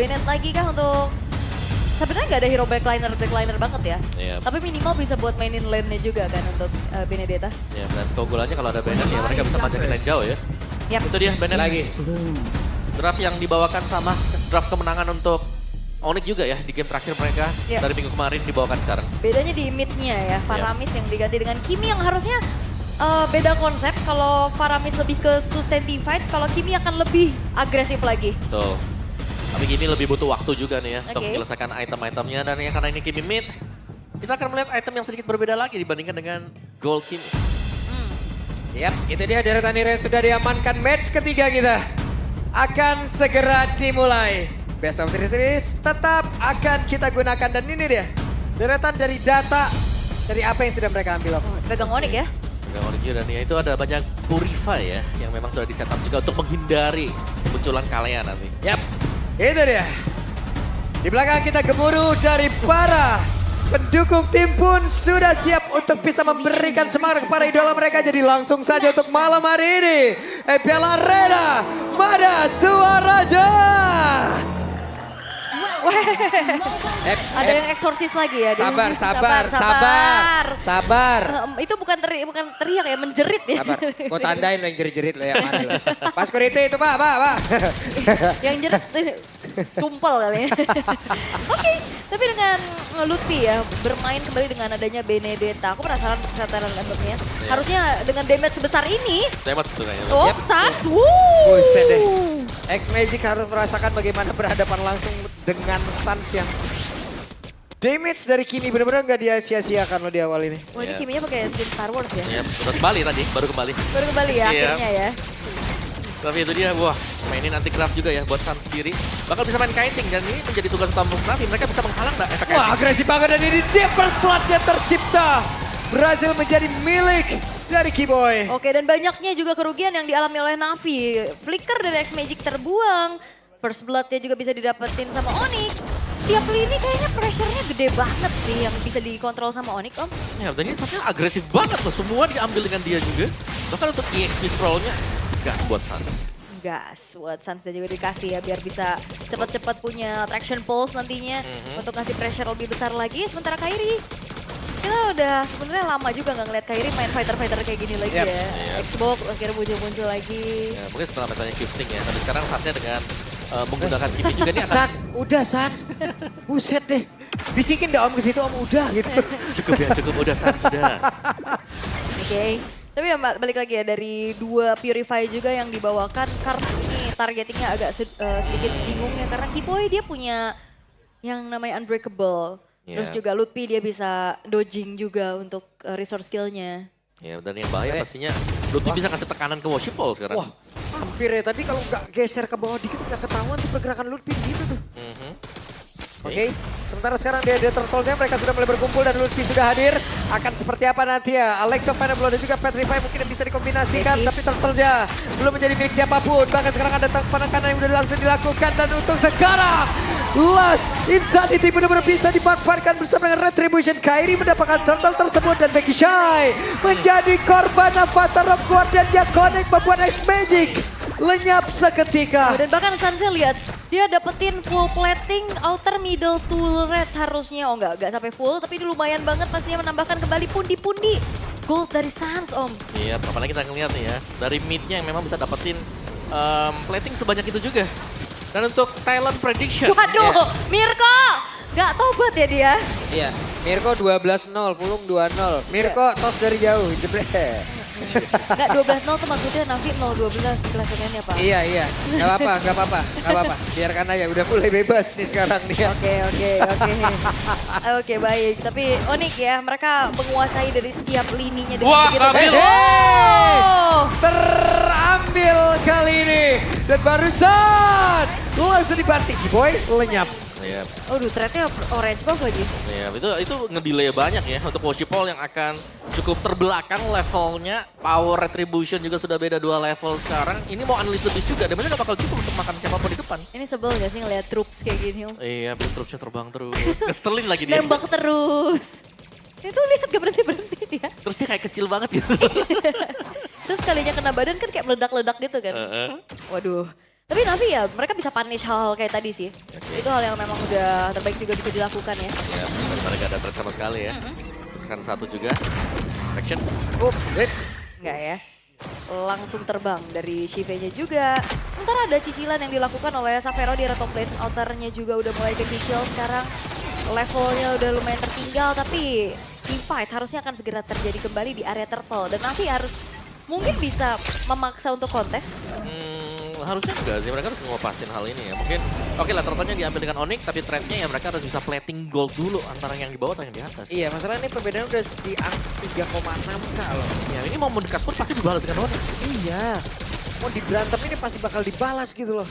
Bennett lagi kah untuk... Sebenarnya nggak ada hero backliner banget ya. Yep. Tapi minimal bisa buat mainin lane-nya juga kan untuk Benedetta. Ya, dan keunggulannya kalau ada Bennett ya mereka bisa panjangin lane jauh ya. Yap. Itu dia Bennett Lagi. Draft yang dibawakan sama draft kemenangan untuk Onyx juga ya di game terakhir mereka Yep. dari minggu kemarin dibawakan sekarang. Bedanya di mid-nya ya, Faramis yang diganti dengan Kimi yang harusnya beda konsep. Kalau Faramis lebih ke sustain fight, kalau Kimi akan lebih agresif lagi. Tuh. Tapi Kimi lebih butuh waktu juga nih ya untuk Oke. menyelesaikan item-itemnya dan ya karena ini Kimi mid, kita akan melihat item yang sedikit berbeda lagi dibandingkan dengan Gold Kimi. Yap, itu dia deretan hero yang sudah diamankan. Match ketiga kita akan segera dimulai. Best of three series tetap akan kita gunakan dan ini dia deretan dari data dari apa yang sudah mereka ambil. Om. Pegang Onyx ya. Pegang Onyx dan ya itu ada banyak purify ya yang memang sudah di setup juga untuk menghindari kemunculan kalian nanti. Yap, itu dia. Di belakang kita gemuruh dari para pendukung tim pun sudah siap untuk bisa memberikan semangat kepada idola mereka. Jadi langsung saja untuk malam hari ini. EPL Arena Mada Suaraja. Ada yang eksorsis lagi ya. Sabar, sabar, sabar, sabar. sabar. Itu bukan teriak ya, menjerit ya. Sabar, gue tandain lo yang jerit-jerit lo yang mana lo. Pas security itu pak. Yang jerit sumpel kali ya. Oke, tapi dengan Lutfi ya bermain kembali dengan adanya Benedetta. Aku penasaran kesehatan lembaga. Harusnya dengan damage sebesar ini. Damage tuh kayaknya. Oh, Yep. Sans. Buset deh. X-Magic harus merasakan bagaimana berhadapan langsung dengan Sans yang damage dari Kimi benar-benar nggak dia sia-siakan lo di awal ini. Wah ini Iya. Kiminya pakai skin Star Wars ya. Ya, udah kembali tadi, baru kembali. Baru kembali ya Iya. akhirnya ya. Tapi itu dia, wah mainin anti craft juga ya buat Sun sendiri. Bakal bisa main kiting dan ini menjadi tugas utama Navi. Mereka bisa menghalang nggak efek Wah kiting? agresif banget dan ini deep first blood-nya tercipta. Berhasil menjadi milik dari Keyboy. Oke dan banyaknya juga kerugian yang dialami oleh Navi. Flicker dari X-Magic terbuang. First Blood-nya juga bisa didapetin sama Onyx. Setiap lini kayaknya pressure-nya gede banget sih yang bisa dikontrol sama Onyx Om. Ya, dan ini saatnya agresif banget loh. Semua diambil dengan dia juga. Bahkan untuk EXP scroll-nya, gas buat Suns. Gas buat Sansnya juga dikasih ya biar bisa cepat-cepat punya traction pulse nantinya untuk ngasih pressure lebih besar lagi. Sementara Kairi, kita udah sebenarnya lama juga nggak ngeliat Kairi main fighter-fighter kayak gini lagi Yep. ya. Xbox akhirnya muncul-muncul lagi. Ya, mungkin setelah metanya shifting ya. Tapi sekarang saatnya dengan menggunakan Kimi juga nih akan Sans, udah Sans. Buset deh. Bisikin deh Om ke situ Om udah gitu. cukup udah Suns sudah. Oke. Tapi ya balik lagi ya dari dua Purify juga yang dibawakan karena ini targetingnya agak sedikit bingung ya karena Keyboy dia punya yang namanya Unbreakable. Terus Yeah. juga Lutfi dia bisa dodging juga untuk resource skillnya. Ya, dan yang bahaya pastinya Lutfi bisa kasih tekanan ke Worship Ball sekarang. Wah hampir ya tadi kalau nggak geser ke bawah dikit nggak ketahuan tuh pergerakan Lutfi di situ tuh. Mhm. Oke, sementara sekarang dia turtle-nya mereka sudah mulai berkumpul dan Lutfi sudah hadir. Akan seperti apa nanti ya? Electro Final Blow dan juga Petrify mungkin bisa dikombinasikan. Oke. Tapi turtle-nya belum menjadi milik siapapun. Bahkan sekarang ada penekanan yang sudah langsung dilakukan. Dan untuk sekarang, Last Insanity benar-benar bisa dimanfaatkan bersama dengan Retribution. Kairi mendapatkan turtle tersebut dan Becky Shy menjadi korban Avatar of Guardian yang connect membuat X-Magic lenyap seketika. Dan bahkan Sansa lihat dia dapetin full plating outer middle turret harusnya. Oh enggak sampai full tapi ini lumayan banget pastinya menambahkan kembali pundi-pundi gold dari Sans Om. Iya, apalagi kita ngeliat nih ya, dari mid-nya yang memang bisa dapetin plating sebanyak itu juga. Dan untuk talent prediction. Waduh, Mirko nggak tobat ya dia. Iya, Mirko 12-0, Pulung 2-0. Mirko tos dari jauh, jebret. Nggak 12-0 tuh maksudnya Navi 0-12 di klasemennya Pak. Iya, nggak apa-apa. Biarkan aja, udah mulai bebas nih sekarang nih. Oke. Oke baik, tapi Onyx ya mereka menguasai dari setiap lininya dengan Wah, begitu. Kamil. Oh! Terambil kali ini. Dan barusan langsung dibanting. Boy lenyap. Iya, Aduh, threadnya orange buff lagi. iya, itu ngedelay banyak ya untuk Worship Ball yang akan cukup terbelakang levelnya. Power Retribution juga sudah beda 2 level sekarang. Ini mau analis lebih juga, damage gak bakal cukup untuk makan siapapun di depan. Ini sebel gak sih ngeliat troops kayak gini Om? Iya, biar troops-nya terbang terus. Ngeselin lagi dia. Nembak terus. Itu lihat gak berhenti-berhenti dia. Terus dia kayak kecil banget gitu. Terus kalinya kena badan kan kayak meledak-ledak gitu kan. Heeh. Waduh. Tapi Navi ya mereka bisa punish hal-hal kayak tadi sih. Itu hal yang memang udah terbaik juga bisa dilakukan ya. Ya, daripada gak ada threat sama sekali ya. Kan satu juga. Action. Enggak ya. Langsung terbang dari Shive-nya juga. Sementara ada cicilan yang dilakukan oleh Xavero di top lane. Outer-nya juga udah mulai kecil sekarang. Levelnya udah lumayan tertinggal tapi teamfight harusnya akan segera terjadi kembali di area turtle. Dan nanti harus mungkin bisa memaksa untuk kontes. Harusnya enggak sih, mereka harus ngopasin hal ini ya. Mungkin oke lah turtle-nya diambil dengan Onyx, tapi trendnya ya mereka harus bisa plating gold dulu antara yang di bawah atau yang di atas. Iya, masalah ini perbedaan udah di angka 3,6k loh. Ya ini mau mendekat pun pasti dibalas dengan Onyx. Iya, mau diberantem ini pasti bakal dibalas gitu loh.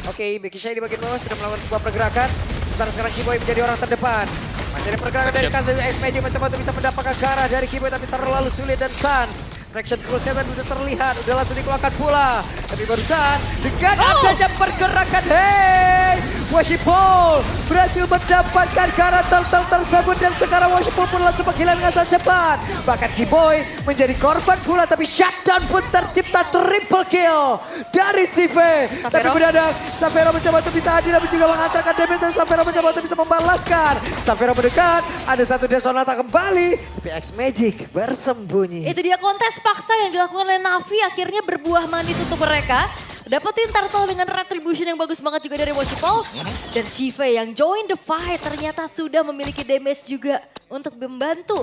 Oke, Becky Shay di bagian bawah sudah melakukan sebuah pergerakan. Sekarang Kiboy menjadi orang terdepan. Masih ada pergerakan dari Kazu SMG mencoba untuk bisa mendapatkan ke arah dari Kiboy tapi terlalu sulit dan Sans. Fraction Crusader sudah terlihat, udah langsung dikeluarkan pula. Tapi barusan dengan adanya pergerakan, hey! Washipol berhasil mendapatkan karakter tersebut dan sekarang Washipol pun langsung kehilangan sangat cepat. Bahkan Kiboy menjadi korban pula tapi shutdown pun tercipta triple kill dari Sive. Tapi mendadak Xavero mencoba untuk bisa hadir tapi juga menghantarkan damage dan Xavero mencoba untuk bisa membalaskan. Xavero mendekat, ada satu Desonata kembali tapi X-Magic bersembunyi. Itu dia kontes paksa yang dilakukan oleh Navi akhirnya berbuah manis untuk mereka. Dapetin turtle dengan retribution yang bagus banget juga dari Washipol. Dan Shive yang join the fight ternyata sudah memiliki damage juga untuk membantu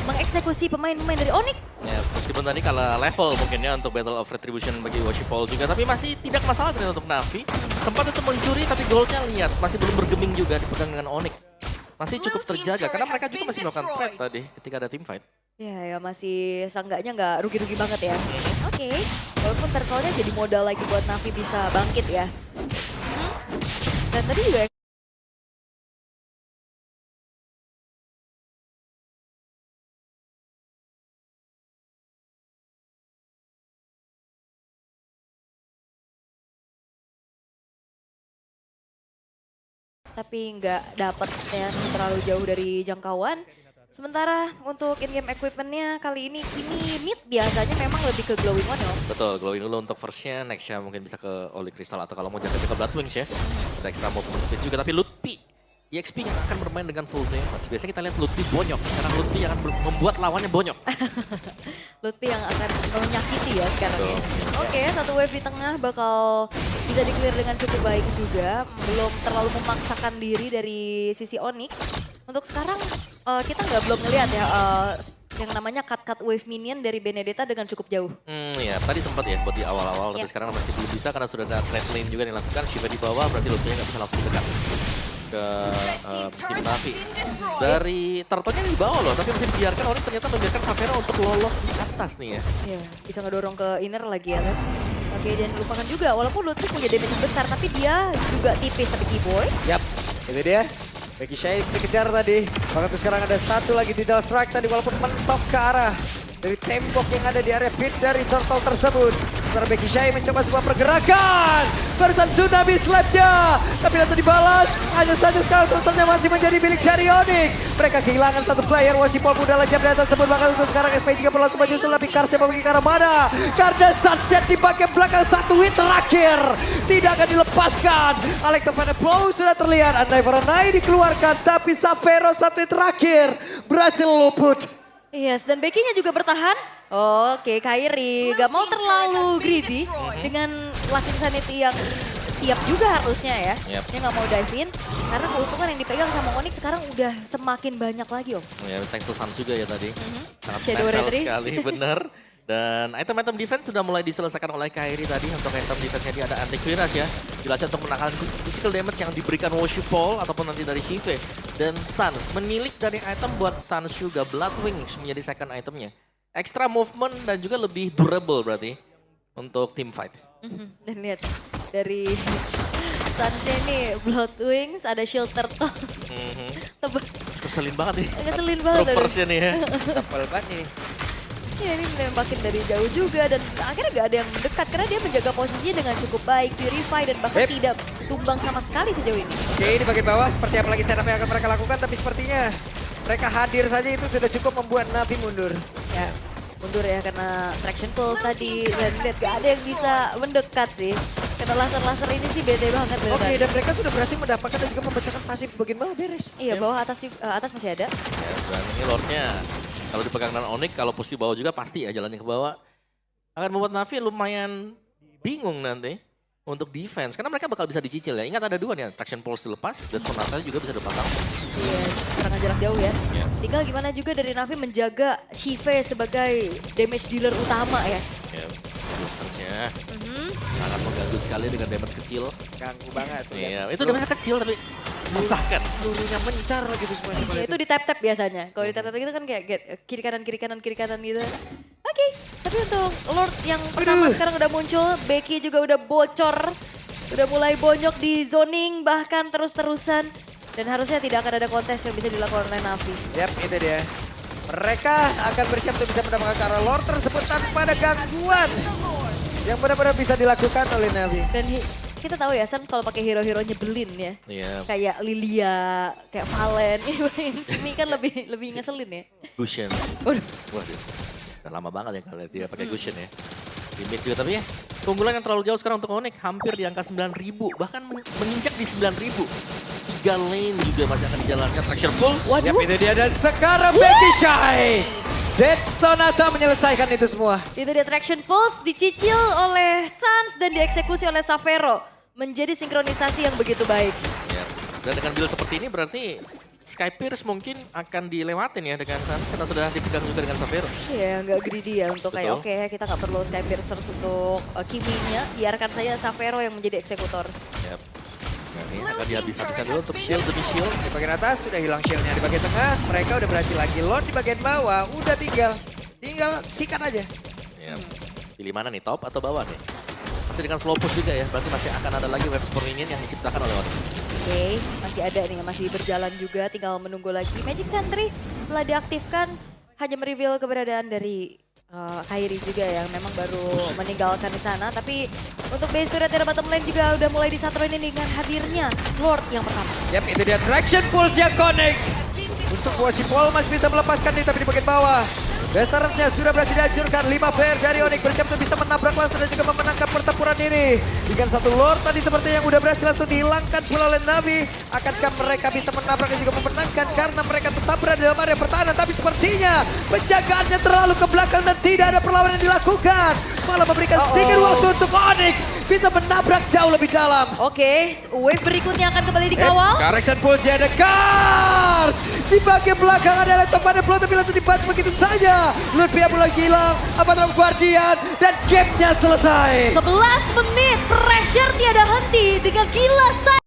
mengeksekusi pemain-pemain dari Onyx. Ya, meskipun tadi kalah level mungkin ya untuk Battle of Retribution bagi Washipol juga. Tapi masih tidak masalah ternyata untuk Navi. Sempat untuk mencuri tapi goldnya lihat masih belum bergeming juga dipegang dengan Onyx. Masih cukup terjaga karena mereka juga masih melakukan threat tadi ketika ada team fight. Ya masih seenggaknya nggak rugi-rugi banget ya. Oke, walaupun turtle-nya jadi modal lagi buat Navi bisa bangkit ya. Dan tadi juga tapi nggak dapet ya terlalu jauh dari jangkauan. Sementara untuk in-game equipment-nya kali ini mid biasanya memang lebih ke glowing one ya. Betul, glowing dulu untuk first-nya, next-nya mungkin bisa ke Holy Crystal atau kalau mau jatuh ke Blood Wings ya. Ada extra movement speed juga, tapi Lutpi EXP yang akan bermain dengan full damage. Biasanya kita lihat Lutpi bonyok, sekarang Lutpi yang akan membuat lawannya bonyok. Lutfi yang akan menyakiti ya sekarang ya. Oke, satu wave di tengah bakal bisa di-clear dengan cukup baik juga. Belum terlalu memaksakan diri dari sisi Onyx. Untuk sekarang kita belum ngelihat ya yang namanya cut wave minion dari Benedetta dengan cukup jauh. Ya tadi sempat ya buat di awal-awal, tapi sekarang masih belum bisa karena sudah ada trade lane juga yang dilakukan. Shiva di bawah, berarti Lutfi nggak bisa langsung dekat ke tim Navi. Dari turtle-nya di bawah loh, tapi masih dibiarkan orang ternyata membiarkan Xavero untuk lolos di atas nih ya. Iya, bisa ngedorong ke inner lagi ya kan. Oke, dan lupakan juga walaupun Lutfi punya damage besar tapi dia juga tipis tapi Kiboy. Yap, itu dia. Becky Shay dikejar tadi. Bahkan sekarang ada satu lagi di dalam strike tadi walaupun mentok ke arah dari tembok yang ada di area pit dari turtle tersebut. Setelah Becky Shay mencoba sebuah pergerakan. Barusan Tsunami slapnya. Tapi langsung dibalas. Hanya saja sekarang turtle-nya masih menjadi milik dari Onyx. Mereka kehilangan satu player. Washipol mudah lejam dari tersebut. Bahkan untuk sekarang SP juga perlu langsung maju. Tapi Karsnya membagi ke arah mana. Karena Sunset di bagian belakang satu hit terakhir. Tidak akan dilepaskan. Electrofanic Blow sudah terlihat. Andai Varanai dikeluarkan. Tapi Xavero satu hit terakhir. Berhasil luput. Yes, dan Becky-nya juga bertahan. Oke, Kairi gak mau terlalu greedy dengan Last Insanity yang siap juga harusnya ya. Dia gak mau dive in, karena keuntungan yang dipegang sama Onyx sekarang udah semakin banyak lagi om. Ya, thanks to Sans juga ya tadi. Sangat Shadow netral Retry. sekali, bener. Dan item-item defense sudah mulai diselesaikan oleh Kairi tadi. Untuk item defense-nya dia ada anti-Quiras ya. Jelasnya untuk menahan physical damage yang diberikan Washipol ataupun nanti dari Shive. Dan Sans menilik dari item buat Sans juga. Blood Wings menjadi second itemnya. Extra movement dan juga lebih durable berarti untuk team fight. Dan lihat dari Sansnya ini Blood Wings, ada Shield Turtle. Keselin banget nih. Ngeselin banget. Troopersnya nih ya. Tepel banget ini. Ya ini nembakin dari jauh juga dan akhirnya gak ada yang mendekat karena dia menjaga posisinya dengan cukup baik, purify dan bahkan tidak tumbang sama sekali sejauh ini. Oke, di bagian bawah seperti apa lagi setup yang akan mereka lakukan, tapi sepertinya mereka hadir saja itu sudah cukup membuat Navi mundur. Ya, mundur ya karena traction pull tadi dan lihat gak ada yang bisa mendekat sih. Kena laser-laser ini sih bete banget. Oke, beneran. dan mereka sudah berhasil mendapatkan dan juga memecahkan pasif bagian bawah beres. Iya, bawah atas juga, atas masih ada. Ya, dan ini Lordnya kalau dipegang dengan Onyx, kalau posisi bawah juga pasti ya jalannya ke bawah. Akan membuat Navi lumayan bingung nanti untuk defense. Karena mereka bakal bisa dicicil ya. Ingat ada dua nih, Traction Pulse dilepas dan Sonata juga bisa dipasang. Iya, serangan jarak jauh ya. Ya. Tinggal gimana juga dari Navi menjaga Shive sebagai damage dealer utama ya. Ya, defense-nya Mhm. sangat mengganggu sekali dengan damage kecil. Ganggu banget. Iya, itu damage kecil tapi mesahkan. Pelurunya mencar gitu semuanya. Ya, itu di tap-tap biasanya. Kalau di tap-tap gitu kan kayak kiri kanan gitu. Oke, tapi untuk Lord yang pertama sekarang udah muncul, Becky juga udah bocor. Udah mulai bonyok di zoning bahkan terus-terusan. Dan harusnya tidak akan ada kontes yang bisa dilakukan oleh Navi. Yap, itu dia. Mereka akan bersiap untuk bisa mendapatkan cara Lord tersebut tanpa ada gangguan. Yang benar-benar bisa dilakukan oleh Navi. Dan kita tahu ya, Sans kalau pakai hero-hero nyebelin ya. Iya, Kayak Lilia, kayak Valen. Ini kan lebih ngeselin ya. Gushen. Waduh. Waduh, udah lama banget ya kalau dia pakai Gushen ya. Di mid juga tapi ya, keunggulan yang terlalu jauh sekarang untuk Onyx. Hampir di angka 9.000, bahkan menginjak di 9.000. 3 lane juga masih akan dijalankan Traction Pulse. Waduh. Yap, itu dia. Dan sekarang Becky Shy. Dead Sonata menyelesaikan itu semua. Itu dia Traction Pulse dicicil oleh Sans dan dieksekusi oleh Savero. Menjadi sinkronisasi yang begitu baik. Ya. Dan dengan build seperti ini berarti Sky Pierce mungkin akan dilewatin ya dengan Sun. Karena sudah dipegang juga dengan Savero. Iya, nggak greedy ya untuk kayak Betul. oke kita nggak perlu Sky Piercers untuk Kiminya. Biarkan saja Savero yang menjadi eksekutor. Yap. Nah, ini akan dihabiskan dulu untuk shield demi shield. Di bagian atas sudah hilang shieldnya. Di bagian tengah mereka udah berhasil lagi. Lord di bagian bawah udah tinggal sikat aja. Ya. Pilih mana nih, top atau bawah nih? Masih dengan slow push juga ya, berarti masih akan ada lagi wave super minion yang diciptakan oleh Onyx. Oke, masih ada nih, masih berjalan juga, tinggal menunggu lagi. Magic Sentry setelah diaktifkan hanya mereveal keberadaan dari Kairi juga yang memang baru meninggalkan di sana. Tapi untuk base turret dari bottom lane juga udah mulai disatroin ini dengan hadirnya Lord yang pertama. Yap, itu dia Traction Pulse yang connect. Untuk Worship Wall masih bisa melepaskan nih tapi di bagian bawah. Base turretnya sudah berhasil dihancurkan. 5 player dari Onyx bersiap untuk bisa menabrak langsung dan juga memenangkan pertempuran ini. Dengan satu Lord tadi seperti yang udah berhasil langsung dihilangkan pula oleh Navi. Akankah mereka bisa menabrak dan juga memenangkan karena mereka tetap berada dalam area pertahanan. Tapi sepertinya penjagaannya terlalu ke belakang dan tidak ada perlawanan yang dilakukan. Malah memberikan sedikit waktu untuk Onyx bisa menabrak jauh lebih dalam. Oke, wave berikutnya akan kembali dikawal. Traction Pulse ada Cars. Di bagian belakang ada laptop pada Flow tapi langsung dibantu begitu saja. Ludwig mulai hilang, Abaddon Guardian dan gamenya selesai. 11 menit, pressure tiada henti dengan gila.